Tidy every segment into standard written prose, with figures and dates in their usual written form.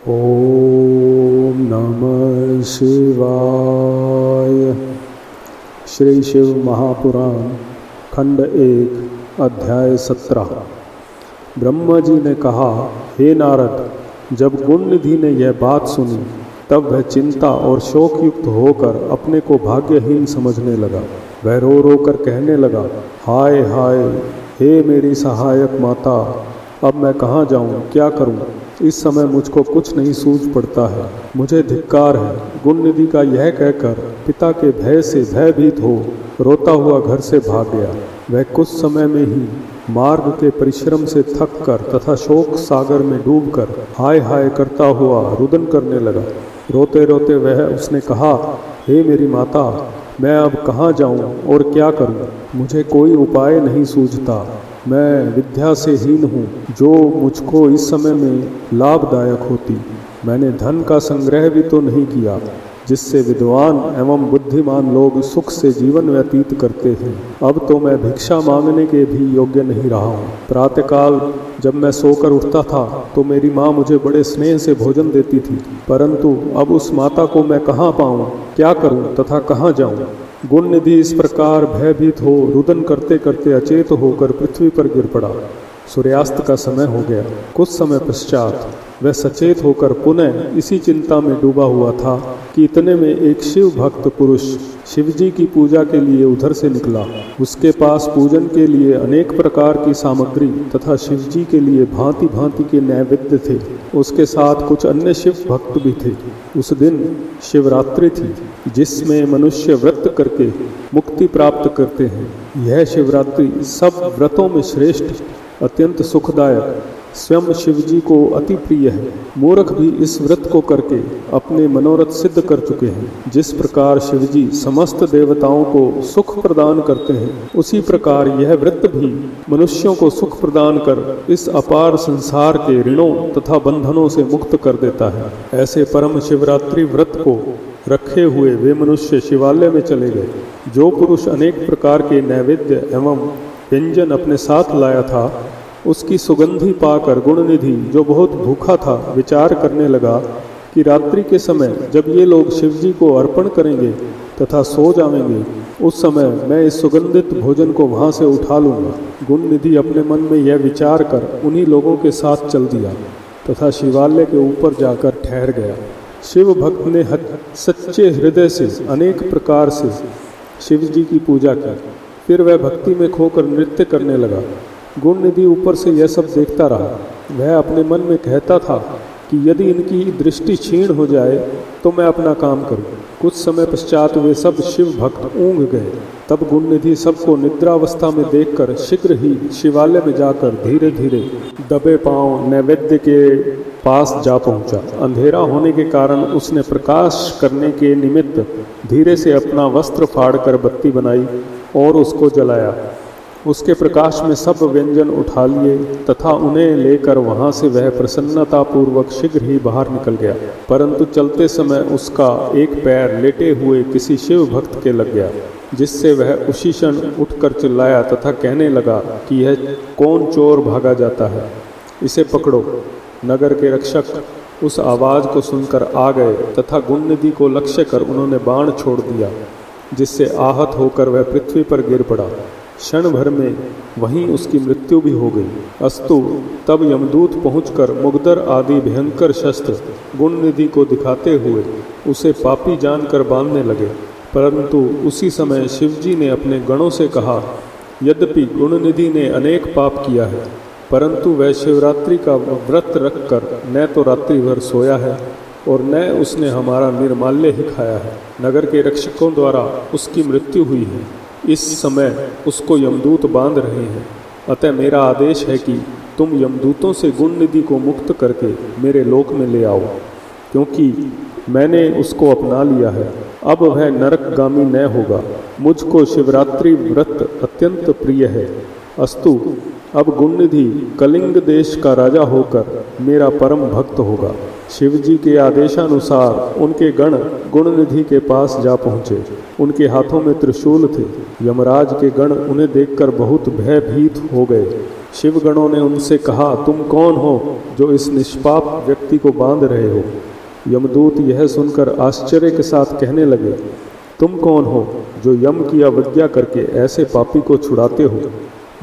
ओम नमः शिवाय। श्री शिव महापुराण खंड 1 अध्याय 17। ब्रह्मा जी ने कहा, हे नारद, जब गुणनिधि ने यह बात सुनी तब वह चिंता और शोक युक्त होकर अपने को भाग्यहीन समझने लगा। वह रो रो कर कहने लगा, हाय हाय, हे मेरी सहायक माता, अब मैं कहाँ जाऊँ, क्या करूँ? इस समय मुझको कुछ नहीं सूझ पड़ता है, मुझे धिक्कार है। गुणनिधि का यह कहकर पिता के भय से भयभीत हो रोता हुआ घर से भाग गया। वह कुछ समय में ही मार्ग के परिश्रम से थक कर तथा शोक सागर में डूबकर हाय हाय करता हुआ रुदन करने लगा। रोते रोते वह उसने कहा, हे मेरी माता, मैं अब कहाँ जाऊँ और क्या करूँ? मुझे कोई उपाय नहीं सूझता। मैं विद्या से हीन हूँ, जो मुझको इस समय में लाभदायक होती। मैंने धन का संग्रह भी तो नहीं किया, जिससे विद्वान एवं बुद्धिमान लोग सुख से जीवन व्यतीत करते हैं। अब तो मैं भिक्षा मांगने के भी योग्य नहीं रहा हूँ। प्रातःकाल जब मैं सोकर उठता था तो मेरी माँ मुझे बड़े स्नेह से भोजन देती थी, परंतु अब उस माता को मैं कहाँ पाऊँ, क्या करूँ तथा कहाँ जाऊँ? गुणनिधि इस प्रकार भयभीत हो रुदन करते करते अचेत होकर पृथ्वी पर गिर पड़ा। सूर्यास्त का समय हो गया। कुछ समय पश्चात वह सचेत होकर पुनः इसी चिंता में डूबा हुआ था कि इतने में एक शिव भक्त पुरुष शिवजी की पूजा के लिए उधर से निकला। उसके पास पूजन के लिए अनेक प्रकार की सामग्री तथा शिवजी के लिए भांति भांति के नैवेद्य थे। उसके साथ कुछ अन्य शिव भक्त भी थे। उस दिन शिवरात्रि थी, जिसमें मनुष्य व्रत करके मुक्ति प्राप्त करते हैं। यह शिवरात्रि सब व्रतों में श्रेष्ठ, अत्यंत सुखदायक, स्वयं शिवजी को अति प्रिय है। मूर्ख भी इस व्रत को करके अपने मनोरथ सिद्ध कर चुके हैं। जिस प्रकार शिवजी समस्त देवताओं को सुख प्रदान करते हैं, उसी प्रकार यह व्रत भी मनुष्यों को सुख प्रदान कर इस अपार संसार के ऋणों तथा बंधनों से मुक्त कर देता है। ऐसे परम शिवरात्रि व्रत को रखे हुए वे मनुष्य शिवालय में चले गए। जो पुरुष अनेक प्रकार के नैवेद्य एवं व्यंजन अपने साथ लाया था, उसकी सुगंधि पाकर गुणनिधि, जो बहुत भूखा था, विचार करने लगा कि रात्रि के समय जब ये लोग शिवजी को अर्पण करेंगे तथा सो जाएंगे, उस समय मैं इस सुगंधित भोजन को वहाँ से उठा लूँगा। गुणनिधि अपने मन में यह विचार कर उन्हीं लोगों के साथ चल दिया तथा शिवालय के ऊपर जाकर ठहर गया। शिव भक्त ने सच्चे हृदय से अनेक प्रकार से शिवजी की पूजा की। फिर वह भक्ति में खोकर नृत्य करने लगा। गुणनिधि ऊपर से यह सब देखता रहा। वह अपने मन में कहता था कि यदि इनकी दृष्टि क्षीण हो जाए तो मैं अपना काम करूं। कुछ समय पश्चात वे सब शिव भक्त ऊँघ गए। तब गुणनिधि सबको निद्रावस्था में देखकर शीघ्र ही शिवालय में जाकर धीरे धीरे दबे पांव नैवेद्य के पास जा पहुंचा। अंधेरा होने के कारण उसने प्रकाश करने के निमित्त धीरे से अपना वस्त्र फाड़कर बत्ती बनाई और उसको जलाया। उसके प्रकाश में सब व्यंजन उठा लिए तथा उन्हें लेकर वहां से वह प्रसन्नतापूर्वक शीघ्र ही बाहर निकल गया। परंतु चलते समय उसका एक पैर लेटे हुए किसी शिव भक्त के लग गया, जिससे वह उसी क्षण उठकर चिल्लाया तथा कहने लगा कि यह कौन चोर भागा जाता है, इसे पकड़ो। नगर के रक्षक उस आवाज़ को सुनकर आ गए तथा गुणनिधि को लक्ष्य कर उन्होंने बाण छोड़ दिया, जिससे आहत होकर वह पृथ्वी पर गिर पड़ा। क्षण भर में वहीं उसकी मृत्यु भी हो गई। अस्तु, तब यमदूत पहुंचकर मुगदर आदि भयंकर शस्त्र गुणनिधि को दिखाते हुए उसे पापी जानकर बांधने लगे। परंतु उसी समय शिवजी ने अपने गणों से कहा, यद्यपि गुणनिधि ने अनेक पाप किया है, परंतु वह शिवरात्रि का व्रत रखकर न तो रात्रि भर सोया है और न उसने हमारा निर्माल्य ही खाया है। नगर के रक्षकों द्वारा उसकी मृत्यु हुई है। इस समय उसको यमदूत बांध रहे हैं। अतः मेरा आदेश है कि तुम यमदूतों से गुणनिधि को मुक्त करके मेरे लोक में ले आओ, क्योंकि मैंने उसको अपना लिया है। अब वह नरकगामी न होगा। मुझको शिवरात्रि व्रत अत्यंत प्रिय है। अस्तु, अब गुणनिधि कलिंग देश का राजा होकर मेरा परम भक्त होगा। शिवजी के आदेशानुसार उनके गण गुणनिधि के पास जा पहुँचे। उनके हाथों में त्रिशूल थे। यमराज के गण उन्हें देखकर बहुत भयभीत हो गए। शिवगणों ने उनसे कहा, तुम कौन हो जो इस निष्पाप व्यक्ति को बांध रहे हो? यमदूत यह सुनकर आश्चर्य के साथ कहने लगे, तुम कौन हो जो यम की अवज्ञा करके ऐसे पापी को छुड़ाते हो?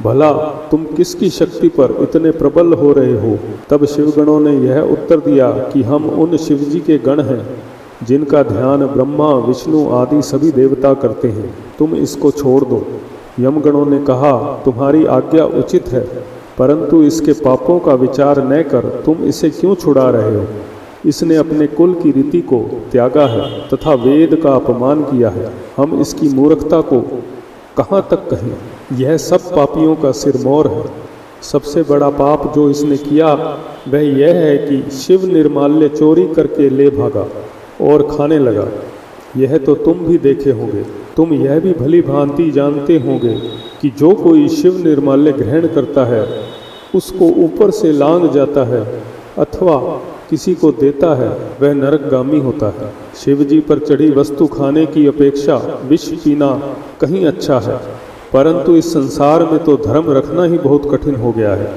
भला तुम किसकी शक्ति पर इतने प्रबल हो रहे हो? तब शिवगणों ने यह उत्तर दिया कि हम उन शिवजी के गण हैं जिनका ध्यान ब्रह्मा विष्णु आदि सभी देवता करते हैं। तुम इसको छोड़ दो। यमगणों ने कहा, तुम्हारी आज्ञा उचित है, परंतु इसके पापों का विचार न कर तुम इसे क्यों छुड़ा रहे हो? इसने अपने कुल की रीति को त्यागा है तथा वेद का अपमान किया है। हम इसकी मूर्खता को कहाँ तक कहें? यह सब पापियों का सिरमौर है। सबसे बड़ा पाप जो इसने किया वह यह है कि शिव निर्माल्य चोरी करके ले भागा और खाने लगा। यह तो तुम भी देखे होंगे। तुम यह भी भली भांति जानते होंगे कि जो कोई शिव निर्माल्य ग्रहण करता है उसको ऊपर से लांग जाता है अथवा किसी को देता है, वह नरकगामी होता है। शिवजी पर चढ़ी वस्तु खाने की अपेक्षा विष पीना कहीं अच्छा है, परंतु इस संसार में तो धर्म रखना ही बहुत कठिन हो गया है।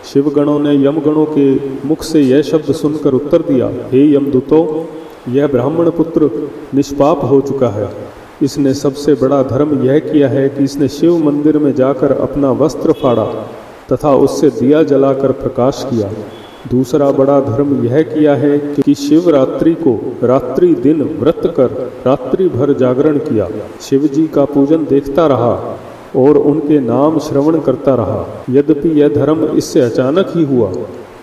शिवगणों ने यमगणों के मुख से यह शब्द सुनकर उत्तर दिया, हे यमदूतों, यह ब्राह्मण पुत्र निष्पाप हो चुका है। इसने सबसे बड़ा धर्म यह किया है कि इसने शिव मंदिर में जाकर अपना वस्त्र फाड़ा तथा उससे दिया जलाकर प्रकाश किया। दूसरा बड़ा धर्म यह किया है कि शिवरात्रि को रात्रि दिन व्रत कर रात्रि भर जागरण किया, शिवजी का पूजन देखता रहा और उनके नाम श्रवण करता रहा। यद्यपि यह धर्म इससे अचानक ही हुआ,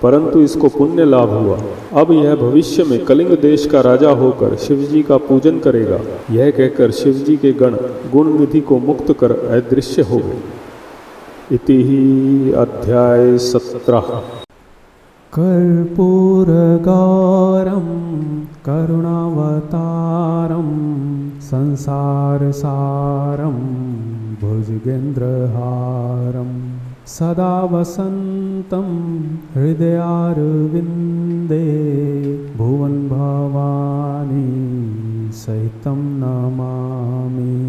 परंतु इसको पुण्य लाभ हुआ। अब यह भविष्य में कलिंग देश का राजा होकर शिवजी का पूजन करेगा। यह कहकर शिवजी के गण गुण निधि को मुक्त कर अदृश्य हो गए। इति ही अध्याय 17। कर्पूरगौरं करुणावतारं संसारसारं भुजगेन्द्रहारं सदा वसन्तं हृदयारविन्दे भुवन् भवानी सहितं नमामि।